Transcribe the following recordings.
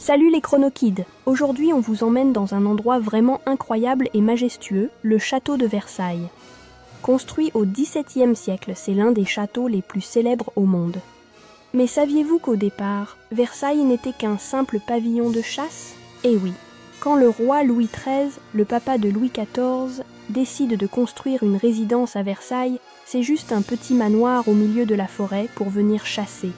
Salut les chronokids! Aujourd'hui on vous emmène dans un endroit vraiment incroyable et majestueux, le château de Versailles. Construit au XVIIe siècle, c'est l'un des châteaux les plus célèbres au monde. Mais saviez-vous qu'au départ, Versailles n'était qu'un simple pavillon de chasse? Eh oui, quand le roi Louis XIII, le papa de Louis XIV, décide de construire une résidence à Versailles, c'est juste un petit manoir au milieu de la forêt pour venir chasser.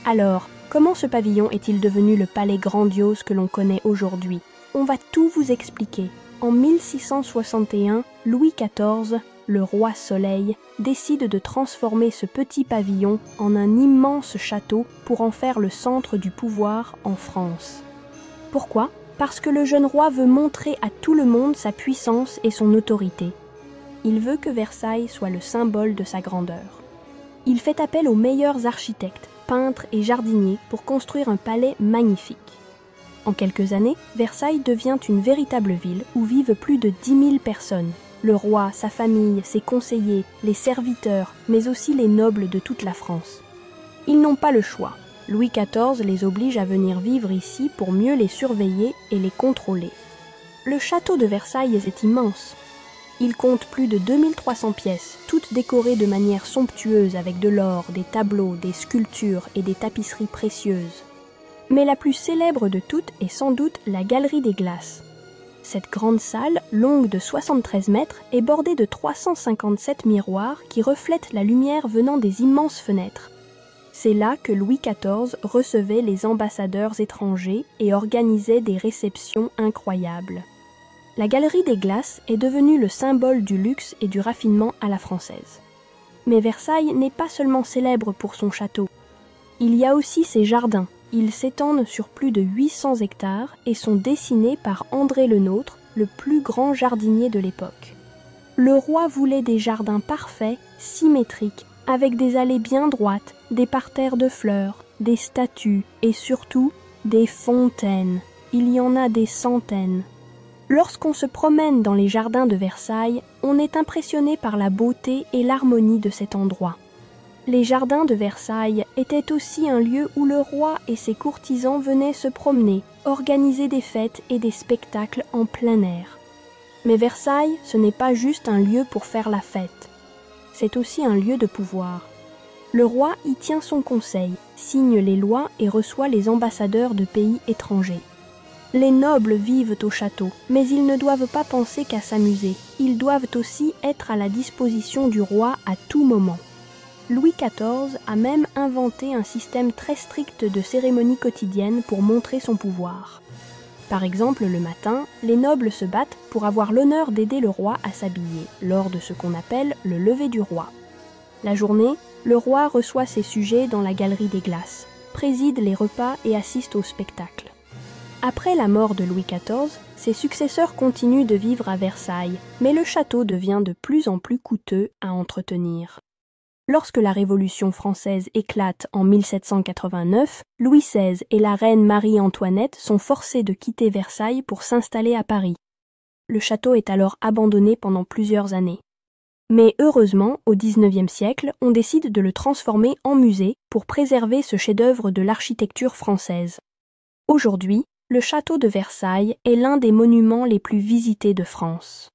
Alors, comment ce pavillon est-il devenu le palais grandiose que l'on connaît aujourd'hui? On va tout vous expliquer. En 1661, Louis XIV, le roi Soleil, décide de transformer ce petit pavillon en un immense château pour en faire le centre du pouvoir en France. Pourquoi? Parce que le jeune roi veut montrer à tout le monde sa puissance et son autorité. Il veut que Versailles soit le symbole de sa grandeur. Il fait appel aux meilleurs architectes, peintres et jardiniers pour construire un palais magnifique. En quelques années, Versailles devient une véritable ville où vivent plus de 10 000 personnes. Le roi, sa famille, ses conseillers, les serviteurs, mais aussi les nobles de toute la France. Ils n'ont pas le choix. Louis XIV les oblige à venir vivre ici pour mieux les surveiller et les contrôler. Le château de Versailles est immense. Il compte plus de 2300 pièces, toutes décorées de manière somptueuse avec de l'or, des tableaux, des sculptures et des tapisseries précieuses. Mais la plus célèbre de toutes est sans doute la Galerie des Glaces. Cette grande salle, longue de 73 mètres, est bordée de 357 miroirs qui reflètent la lumière venant des immenses fenêtres. C'est là que Louis XIV recevait les ambassadeurs étrangers et organisait des réceptions incroyables. La Galerie des Glaces est devenue le symbole du luxe et du raffinement à la française. Mais Versailles n'est pas seulement célèbre pour son château. Il y a aussi ses jardins. Ils s'étendent sur plus de 800 hectares et sont dessinés par André Le Nôtre, le plus grand jardinier de l'époque. Le roi voulait des jardins parfaits, symétriques, avec des allées bien droites, des parterres de fleurs, des statues et surtout des fontaines. Il y en a des centaines. Lorsqu'on se promène dans les jardins de Versailles, on est impressionné par la beauté et l'harmonie de cet endroit. Les jardins de Versailles étaient aussi un lieu où le roi et ses courtisans venaient se promener, organiser des fêtes et des spectacles en plein air. Mais Versailles, ce n'est pas juste un lieu pour faire la fête. C'est aussi un lieu de pouvoir. Le roi y tient son conseil, signe les lois et reçoit les ambassadeurs de pays étrangers. Les nobles vivent au château, mais ils ne doivent pas penser qu'à s'amuser. Ils doivent aussi être à la disposition du roi à tout moment. Louis XIV a même inventé un système très strict de cérémonies quotidiennes pour montrer son pouvoir. Par exemple, le matin, les nobles se battent pour avoir l'honneur d'aider le roi à s'habiller, lors de ce qu'on appelle le lever du roi. La journée, le roi reçoit ses sujets dans la Galerie des Glaces, préside les repas et assiste au spectacle. Après la mort de Louis XIV, ses successeurs continuent de vivre à Versailles, mais le château devient de plus en plus coûteux à entretenir. Lorsque la Révolution française éclate en 1789, Louis XVI et la reine Marie-Antoinette sont forcés de quitter Versailles pour s'installer à Paris. Le château est alors abandonné pendant plusieurs années. Mais heureusement, au XIXe siècle, on décide de le transformer en musée pour préserver ce chef-d'œuvre de l'architecture française. Aujourd'hui, le château de Versailles est l'un des monuments les plus visités de France.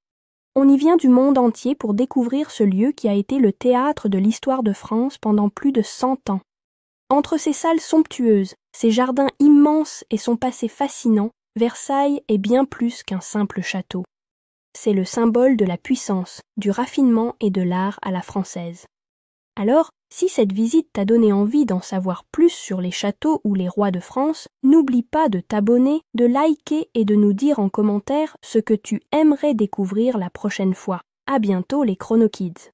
On y vient du monde entier pour découvrir ce lieu qui a été le théâtre de l'histoire de France pendant plus de 100 ans. Entre ses salles somptueuses, ses jardins immenses et son passé fascinant, Versailles est bien plus qu'un simple château. C'est le symbole de la puissance, du raffinement et de l'art à la française. Alors, si cette visite t'a donné envie d'en savoir plus sur les châteaux ou les rois de France, n'oublie pas de t'abonner, de liker et de nous dire en commentaire ce que tu aimerais découvrir la prochaine fois. À bientôt les chronokids.